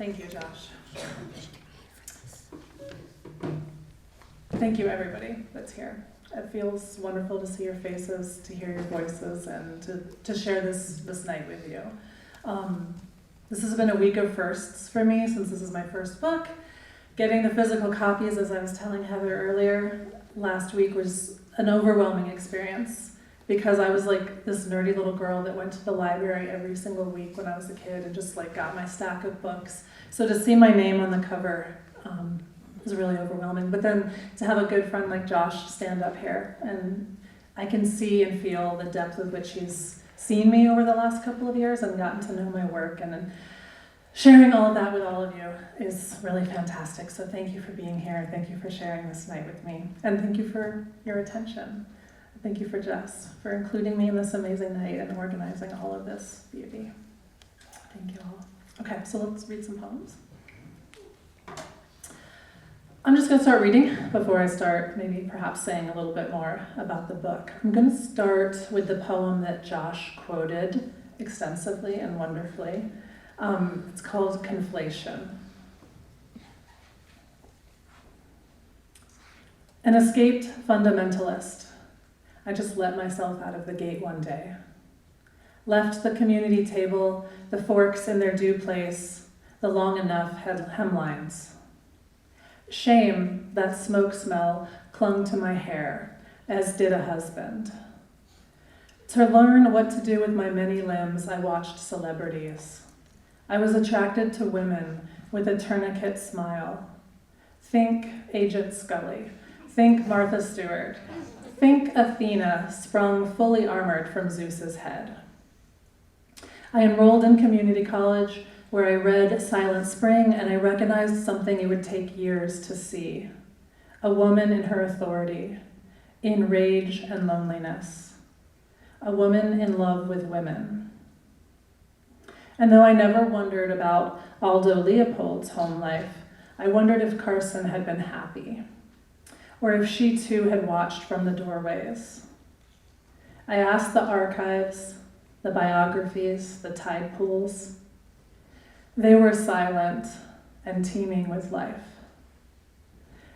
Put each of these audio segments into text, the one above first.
Thank you, Josh. Thank you, everybody that's here. It feels wonderful to see your faces, to hear your voices, and to share this night with you. This has been a week of firsts for me since this is my first book. Getting the physical copies, as I was telling Heather earlier, last week was an overwhelming experience because I was like this nerdy little girl that went to the library every single week when I was a kid and just like got my stack of books. So to see my name on the cover was really overwhelming. But then to have a good friend like Josh stand up here, and I can see and feel the depth with which he's seen me over the last couple of years and gotten to know my work, and then sharing all of that with all of you is really fantastic. So thank you for being here, and thank you for sharing this night with me, and thank you for your attention. Thank you for Jess for including me in this amazing night and organizing all of this beauty. Thank you all. Okay, so let's read some poems. I'm just going to start reading before I start maybe perhaps saying a little bit more about the book. I'm going to start with the poem that Josh quoted extensively and wonderfully. It's called Conflation. An escaped fundamentalist, I just let myself out of the gate one day. Left the community table, the forks in their due place, the long enough hemlines. Shame, that smoke smell, clung to my hair, as did a husband. To learn what to do with my many limbs, I watched celebrities. I was attracted to women with a tourniquet smile. Think Agent Scully. Think Martha Stewart. Think Athena, sprung fully armored from Zeus's head. I enrolled in community college, where I read Silent Spring, and I recognized something it would take years to see. A woman in her authority, in rage and loneliness. A woman in love with women. And though I never wondered about Aldo Leopold's home life, I wondered if Carson had been happy, or if she too had watched from the doorways. I asked the archives, the biographies, the tide pools. They were silent and teeming with life.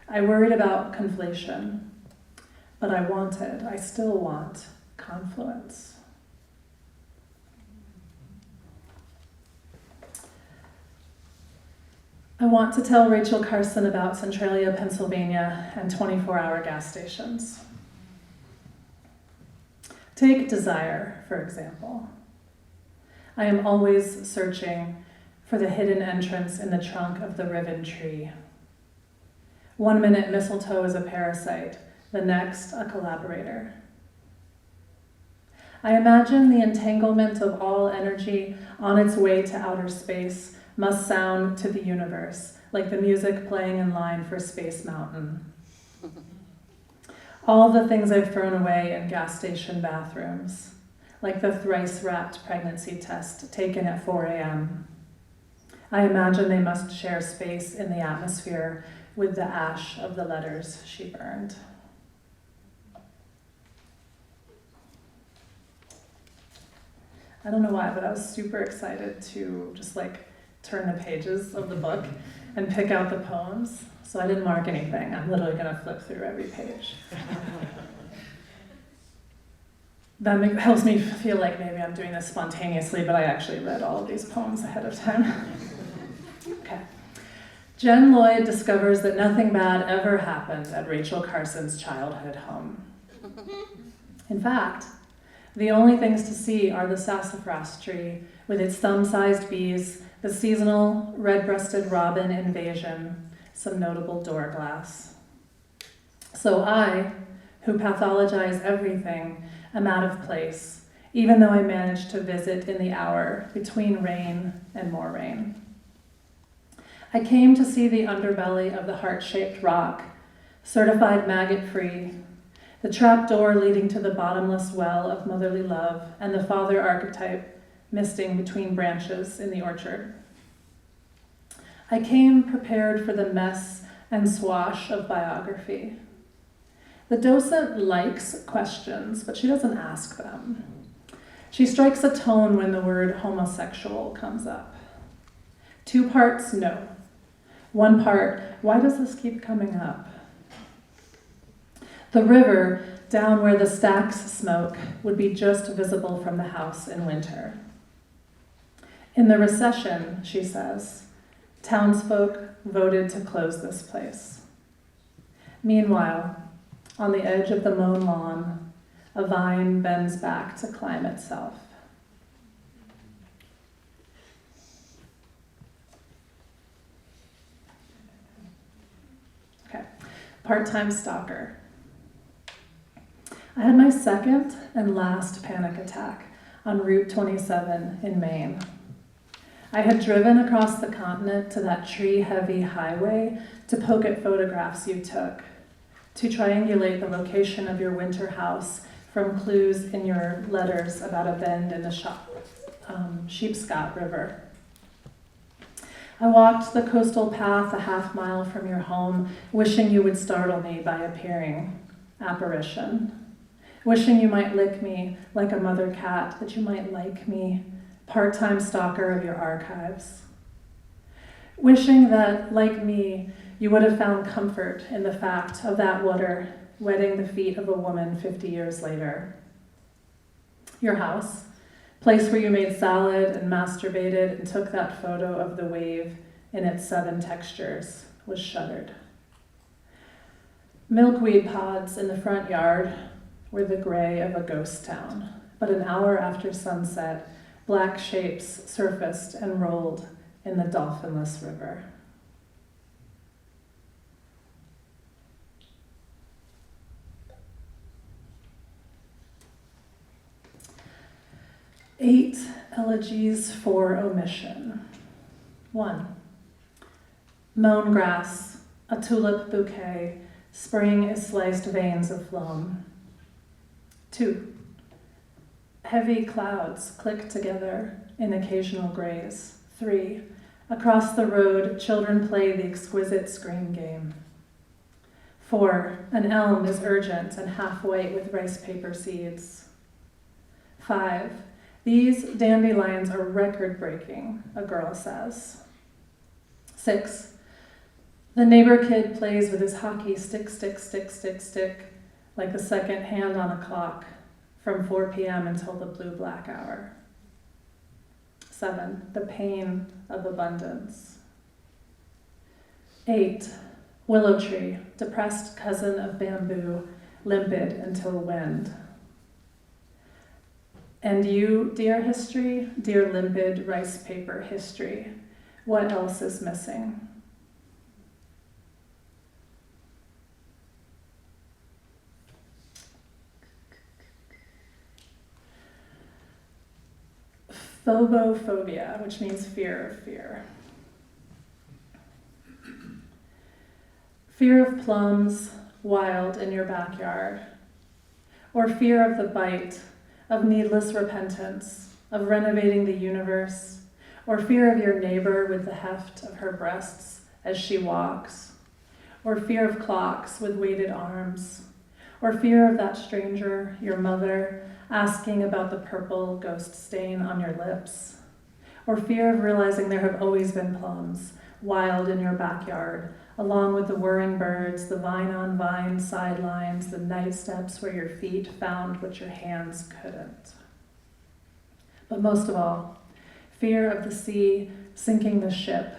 I worried about conflation, but I still want confluence. I want to tell Rachel Carson about Centralia, Pennsylvania, and 24-hour gas stations. Take desire, for example. I am always searching for the hidden entrance in the trunk of the riven tree. 1 minute mistletoe is a parasite, the next a collaborator. I imagine the entanglement of all energy on its way to outer space must sound to the universe like the music playing in line for Space Mountain. All the things I've thrown away in gas station bathrooms, like the thrice-wrapped pregnancy test taken at 4 a.m. I imagine they must share space in the atmosphere with the ash of the letters she burned. I don't know why, but I was super excited to just turn the pages of the book and pick out the poems. So I didn't mark anything. I'm literally going to flip through every page. That helps me feel like maybe I'm doing this spontaneously, but I actually read all of these poems ahead of time. Okay. Jenn Loyd discovers that nothing bad ever happened at Rachel Carson's childhood home. In fact, the only things to see are the sassafras tree with its thumb-sized bees, the seasonal red-breasted robin invasion, some notable door glass. So I, who pathologize everything, am out of place, even though I managed to visit in the hour between rain and more rain. I came to see the underbelly of the heart-shaped rock, certified maggot-free, the trapdoor leading to the bottomless well of motherly love, and the father archetype misting between branches in the orchard. I came prepared for the mess and swash of biography. The docent likes questions, but she doesn't ask them. She strikes a tone when the word homosexual comes up. 2 parts, no. 1 part, why does this keep coming up? The river, down where the stacks smoke, would be just visible from the house in winter. In the recession, she says, townsfolk voted to close this place. Meanwhile, on the edge of the mown lawn, a vine bends back to climb itself. Okay, part-time stalker. I had my second and last panic attack on Route 27 in Maine. I had driven across the continent to that tree-heavy highway to poke at photographs you took, to triangulate the location of your winter house from clues in your letters about a bend in the Sheepscot River. I walked the coastal path a half mile from your home, wishing you would startle me by appearing, apparition. Wishing you might lick me like a mother cat, that you might like me, part-time stalker of your archives. Wishing that, like me, you would have found comfort in the fact of that water wetting the feet of a woman 50 years later. Your house, place where you made salad and masturbated and took that photo of the wave in its 7 textures, was shuttered. Milkweed pods in the front yard were the gray of a ghost town, but an hour after sunset, black shapes surfaced and rolled in the dolphinless river. Eight elegies for omission. 1. Mown grass, a tulip bouquet, spring is sliced veins of phloem. 2. Heavy clouds click together in occasional grays. 3. Across the road, children play the exquisite screen game. 4. An elm is urgent and half white with rice paper seeds. 5. These dandelions are record-breaking, a girl says. 6. The neighbor kid plays with his hockey stick, like the second hand on a clock, from 4 p.m. until the blue-black hour. 7. The pain of abundance. 8. Willow tree, depressed cousin of bamboo, limpid until wind. And you, dear history, dear limpid rice paper history, what else is missing? Phobophobia, which means fear of fear. Fear of plums wild in your backyard, or fear of the bite, of needless repentance, of renovating the universe, or fear of your neighbor with the heft of her breasts as she walks, or fear of clocks with weighted arms, or fear of that stranger, your mother, asking about the purple ghost stain on your lips, or fear of realizing there have always been plums wild in your backyard, along with the whirring birds, the vine-on-vine sidelines, the night steps where your feet found what your hands couldn't. But most of all, fear of the sea sinking the ship,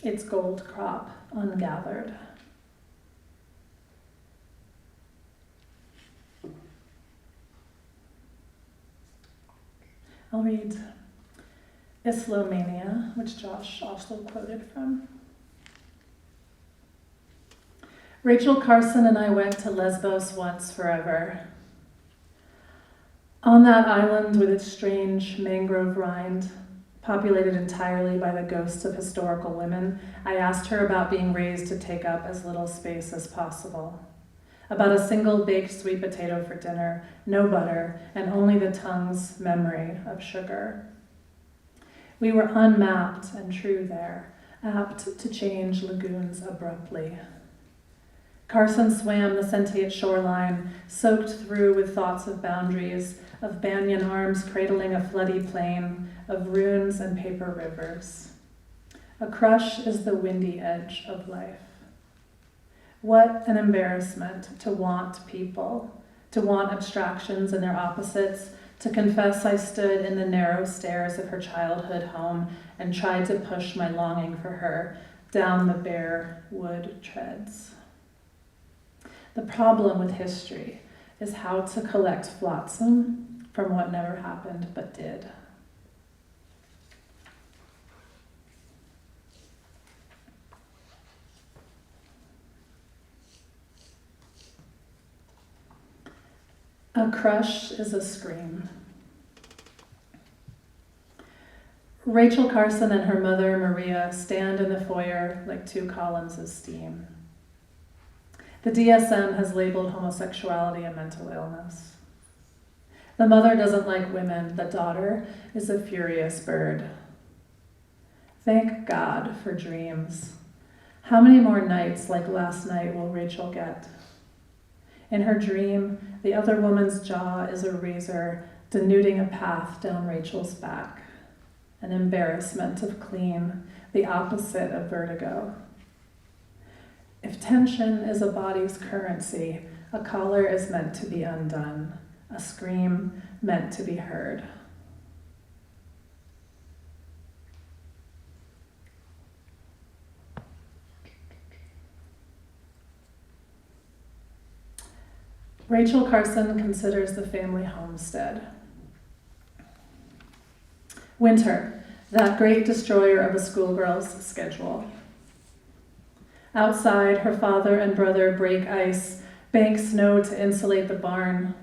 its gold crop ungathered. I'll read Islomania, which Josh also quoted from. Rachel Carson and I went to Lesbos once forever. On that island with its strange mangrove rind, populated entirely by the ghosts of historical women, I asked her about being raised to take up as little space as possible. About a single baked sweet potato for dinner, no butter, and only the tongue's memory of sugar. We were unmapped and true there, apt to change lagoons abruptly. Carson swam the sentient shoreline, soaked through with thoughts of boundaries, of banyan arms cradling a floody plain, of runes and paper rivers. A crush is the windy edge of life. What an embarrassment to want people, to want abstractions and their opposites, to confess I stood in the narrow stairs of her childhood home and tried to push my longing for her down the bare wood treads. The problem with history is how to collect flotsam from what never happened but did. A crush is a scream. Rachel Carson and her mother, Maria, stand in the foyer like two columns of steam. The DSM has labeled homosexuality a mental illness. The mother doesn't like women. The daughter is a furious bird. Thank God for dreams. How many more nights like last night will Rachel get? In her dream, the other woman's jaw is a razor denuding a path down Rachel's back, an embarrassment of clean, the opposite of vertigo. If tension is a body's currency, a collar is meant to be undone, a scream meant to be heard. Rachel Carson considers the family homestead. Winter, that great destroyer of a schoolgirl's schedule. Outside, her father and brother break ice, bank snow to insulate the barn.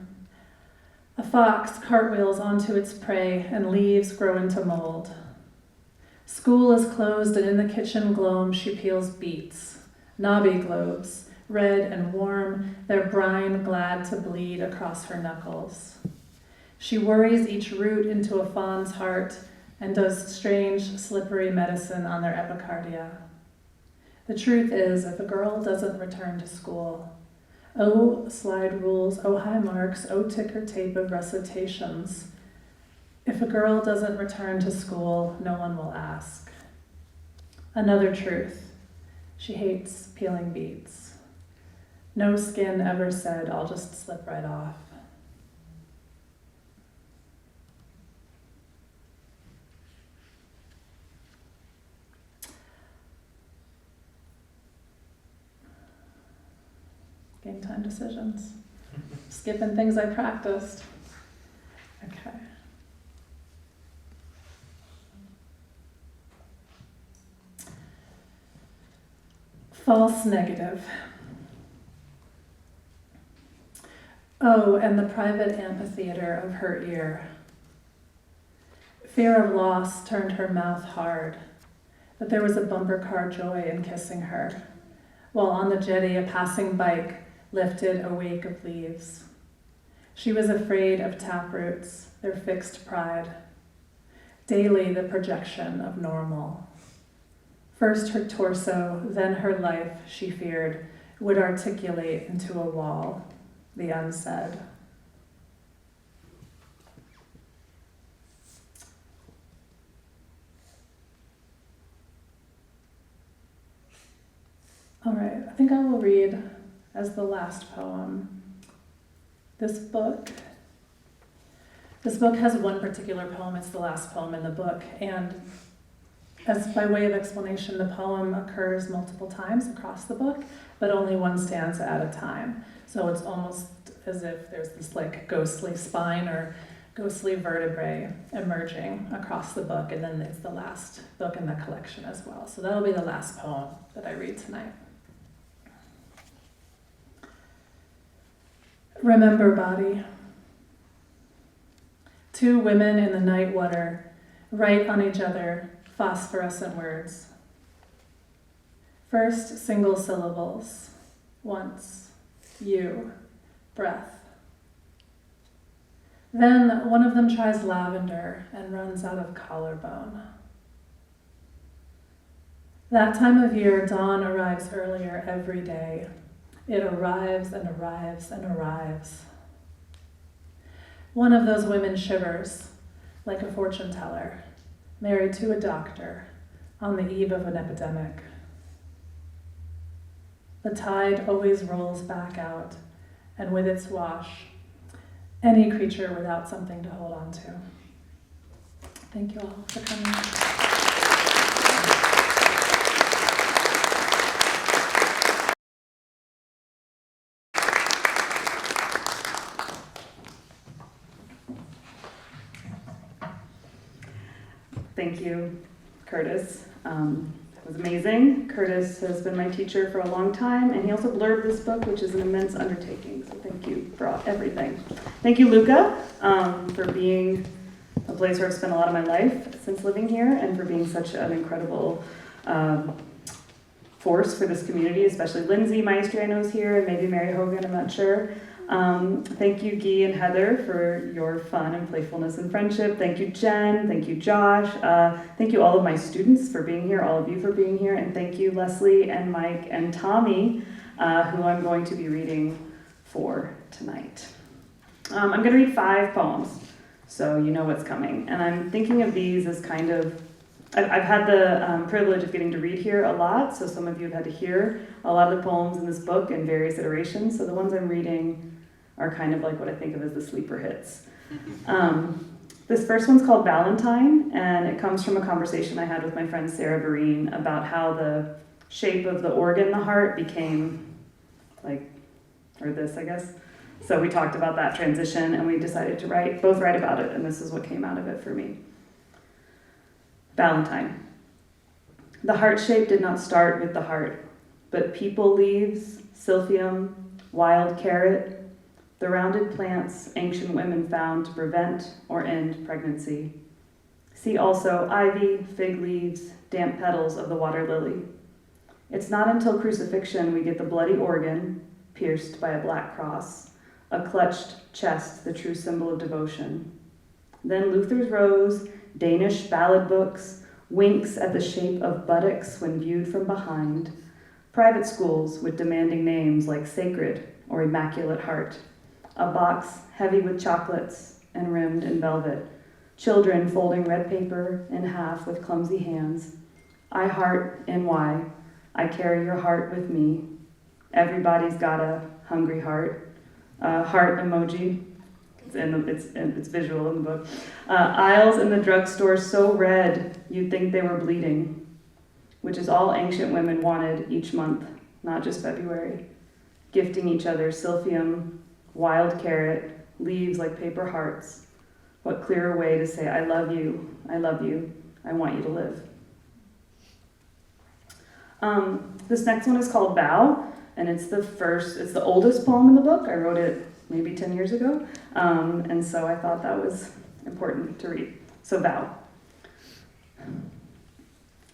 A fox cartwheels onto its prey, and leaves grow into mold. School is closed, and in the kitchen gloam she peels beets, knobby globes, red and warm, their brine glad to bleed across her knuckles. She worries each root into a fawn's heart and does strange, slippery medicine on their epicardia. The truth is, if a girl doesn't return to school, oh, slide rules, oh, high marks, oh, ticker tape of recitations. If a girl doesn't return to school, no one will ask. Another truth, she hates peeling beets. No skin ever said, I'll just slip right off. Game time decisions. Skipping things I practiced. Okay. False negative. Oh, and the private amphitheater of her ear. Fear of loss turned her mouth hard, but there was a bumper car joy in kissing her, while on the jetty a passing bike lifted a wake of leaves. She was afraid of taproots, their fixed pride. Daily the projection of normal. First her torso, then her life, she feared, would articulate into a wall. The unsaid. All right, I think I will read as the last poem. This book has one particular poem. It's the last poem in the book, and as by way of explanation, the poem occurs multiple times across the book, but only one stanza at a time. So it's almost as if there's this like ghostly spine or ghostly vertebrae emerging across the book, and then it's the last book in the collection as well. So that'll be the last poem that I read tonight. Remember, body. Two women in the night water write on each other phosphorescent words. First, single syllables. Once, you, breath. Then one of them tries lavender and runs out of collarbone. That time of year, dawn arrives earlier every day. It arrives and arrives and arrives. One of those women shivers, like a fortune teller, married to a doctor, on the eve of an epidemic. The tide always rolls back out, and with its wash, any creature without something to hold on to. Thank you all for coming. Thank you, Curtis. It was amazing. Curtis has been my teacher for a long time, and he also blurbed this book, which is an immense undertaking. So thank you for everything. Thank you, LHUCA, for being a place where I've spent a lot of my life since living here, and for being such an incredible force for this community, especially Lindsay Maestri, I know, is here, and maybe Mary Hogan, I'm not sure. Thank you, Guy and Heather, for your fun and playfulness and friendship. Thank you, Jen. Thank you, Josh. Thank you, all of my students, for being here, all of you for being here. And thank you, Leslie and Mike and Tommy, who I'm going to be reading for tonight. I'm going to read 5 poems, so you know what's coming. And I'm thinking of these as kind of, I've had the privilege of getting to read here a lot, so some of you have had to hear a lot of the poems in this book in various iterations. So the ones I'm reading are kind of like what I think of as the sleeper hits. This first one's called Valentine, and it comes from a conversation I had with my friend Sarah Vereen about how the shape of the organ, the heart, became this, I guess. So we talked about that transition, and we decided to both write about it, and this is what came out of it for me. Valentine. The heart shape did not start with the heart, but people leaves, silphium, wild carrot, the rounded plants ancient women found to prevent or end pregnancy. See also ivy, fig leaves, damp petals of the water lily. It's not until crucifixion we get the bloody organ, pierced by a black cross, a clutched chest, the true symbol of devotion. Then Luther's rose, Danish ballad books, winks at the shape of buttocks when viewed from behind, private schools with demanding names like Sacred or Immaculate Heart, a box heavy with chocolates and rimmed in velvet, children folding red paper in half with clumsy hands. I heart NY, I carry your heart with me. Everybody's got a hungry heart. Heart emoji, it's visual in the book. Aisles in the drugstore so red you'd think they were bleeding, which is all ancient women wanted each month, not just February. Gifting each other silphium, wild carrot, leaves like paper hearts. What clearer way to say, I love you, I want you to live. This next one is called Vow, and it's the oldest poem in the book. I wrote it maybe 10 years ago, and so I thought that was important to read. So Vow.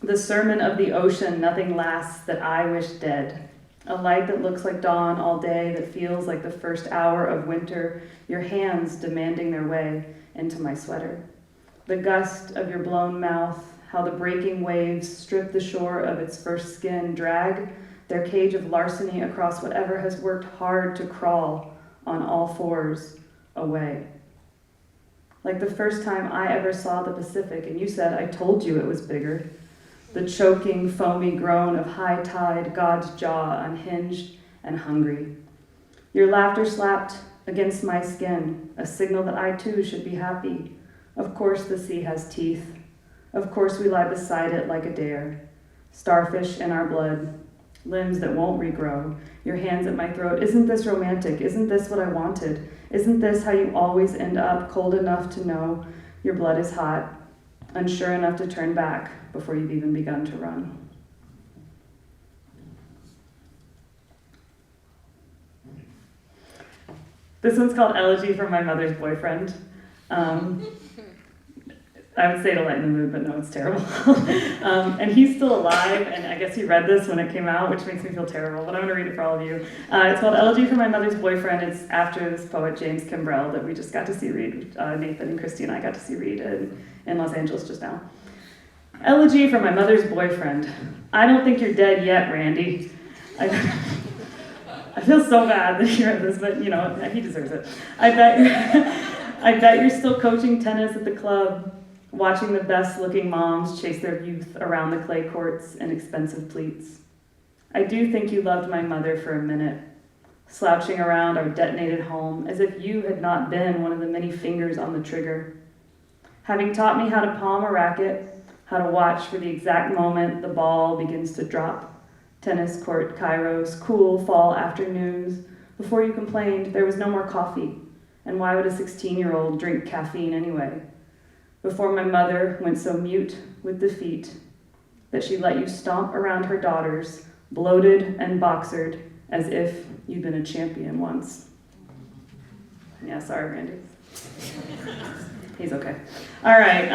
The sermon of the ocean, nothing lasts that I wish dead. A light that looks like dawn all day, that feels like the first hour of winter, your hands demanding their way into my sweater. The gust of your blown mouth, how the breaking waves strip the shore of its first skin, drag their cage of larceny across whatever has worked hard to crawl on all fours away. Like the first time I ever saw the Pacific, and you said, I told you it was bigger. The choking, foamy groan of high tide, God's jaw unhinged and hungry. Your laughter slapped against my skin, a signal that I too should be happy. Of course the sea has teeth. Of course we lie beside it like a dare. Starfish in our blood, limbs that won't regrow. Your hands at my throat. Isn't this romantic? Isn't this what I wanted? Isn't this how you always end up, cold enough to know your blood is hot, unsure enough to turn back before you've even begun to run? This one's called Elegy from My Mother's Boyfriend. I would say to lighten the mood, but no, it's terrible. And he's still alive, and I guess he read this when it came out, which makes me feel terrible, but I'm going to read it for all of you. It's called Elegy from My Mother's Boyfriend. It's after this poet, James Kimbrell, that we just got to see read. Nathan and Christy and I got to see read in Los Angeles just now. Elegy from My Mother's Boyfriend. I don't think you're dead yet, Randy. I feel so bad that he read this, but you know, he deserves it. I bet you're still coaching tennis at the club, watching the best-looking moms chase their youth around the clay courts in expensive pleats. I do think you loved my mother for a minute, slouching around our detonated home as if you had not been one of the many fingers on the trigger. Having taught me how to palm a racket, how to watch for the exact moment the ball begins to drop, tennis court kairos, cool fall afternoons, before you complained there was no more coffee, and why would a 16-year-old drink caffeine anyway? Before my mother went so mute with defeat that she let you stomp around her daughters, bloated and boxered, as if you'd been a champion once. Yeah, sorry, Randy. He's okay. All right,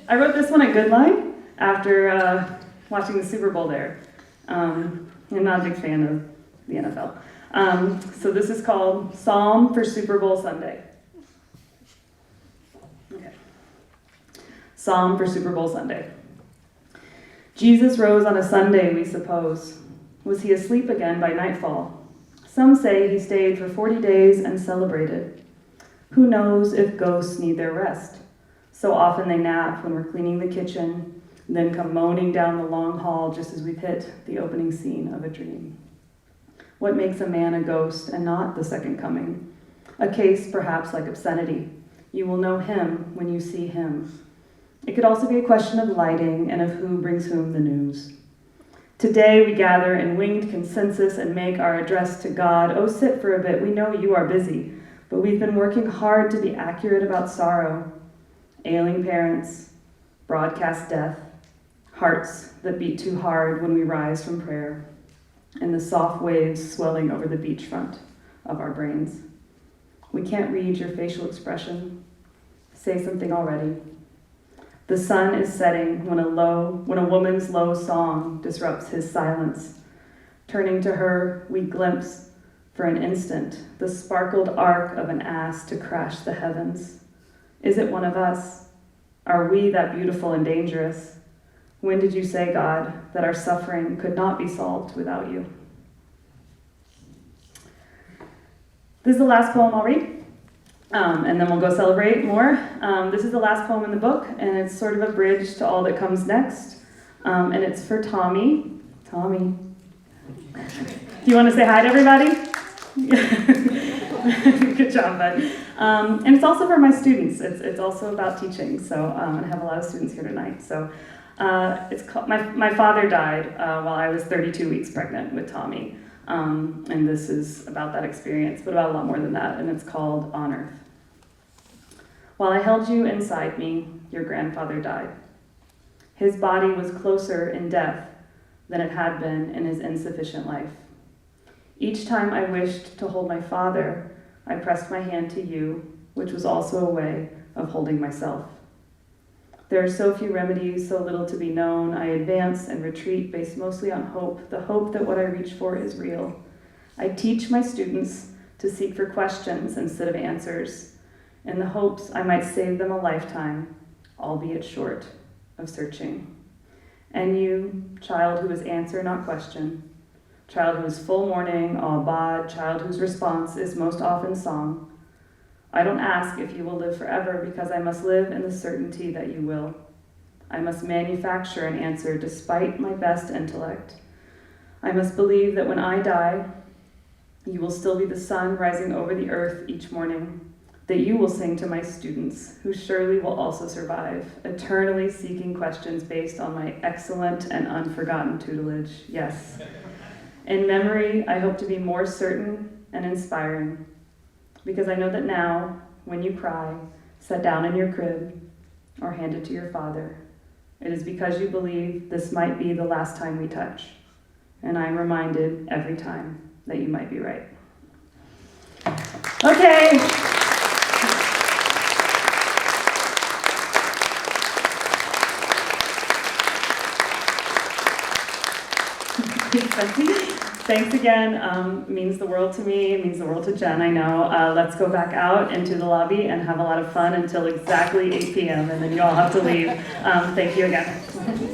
I wrote this one at Goodline after watching the Super Bowl there. I'm not a big fan of the NFL. So this is called Psalm for Super Bowl Sunday. Okay. Psalm for Super Bowl Sunday. Jesus rose on a Sunday, we suppose. Was he asleep again by nightfall? Some say he stayed for 40 days and celebrated. Who knows if ghosts need their rest? So often they nap when we're cleaning the kitchen, then come moaning down the long hall just as we've hit the opening scene of a dream. What makes a man a ghost and not the second coming? A case perhaps like obscenity. You will know him when you see him. It could also be a question of lighting and of who brings whom the news. Today we gather in winged consensus and make our address to God. Oh, sit for a bit, we know you are busy, but we've been working hard to be accurate about sorrow, ailing parents, broadcast death, hearts that beat too hard when we rise from prayer, and the soft waves swelling over the beachfront of our brains. We can't read your facial expression. Say something already. The sun is setting when a woman's low song disrupts his silence. Turning to her, we glimpse for an instant the sparkled arc of an ass to crash the heavens. Is it one of us? Are we that beautiful and dangerous? When did you say, God, that our suffering could not be solved without you? This is the last poem I'll read. And then we'll go celebrate more. This is the last poem in the book, and it's sort of a bridge to all that comes next. And it's for Tommy. Tommy. Do you want to say hi to everybody? Good job, bud. And it's also for my students. It's also about teaching. So I have a lot of students here tonight. So it's called, my father died while I was 32 weeks pregnant with Tommy. And this is about that experience, but about a lot more than that. And it's called On Earth. While I held you inside me, your grandfather died. His body was closer in death than it had been in his insufficient life. Each time I wished to hold my father, I pressed my hand to you, which was also a way of holding myself. There are so few remedies, so little to be known. I advance and retreat based mostly on hope, the hope that what I reach for is real. I teach my students to seek for questions instead of answers, in the hopes I might save them a lifetime, albeit short, of searching. And you, child who is answer, not question, child who is full mourning, all bod, child whose response is most often song, I don't ask if you will live forever because I must live in the certainty that you will. I must manufacture an answer despite my best intellect. I must believe that when I die, you will still be the sun rising over the earth each morning, that you will sing to my students, who surely will also survive, eternally seeking questions based on my excellent and unforgotten tutelage. Yes. In memory, I hope to be more certain and inspiring, because I know that now, when you cry, set down in your crib, or hand it to your father, it is because you believe this might be the last time we touch, and I am reminded every time that you might be right. Okay. Thanks again. Means the world to me, means the world to Jen, I know. Let's go back out into the lobby and have a lot of fun until exactly 8 p.m. and then you all have to leave. Thank you again.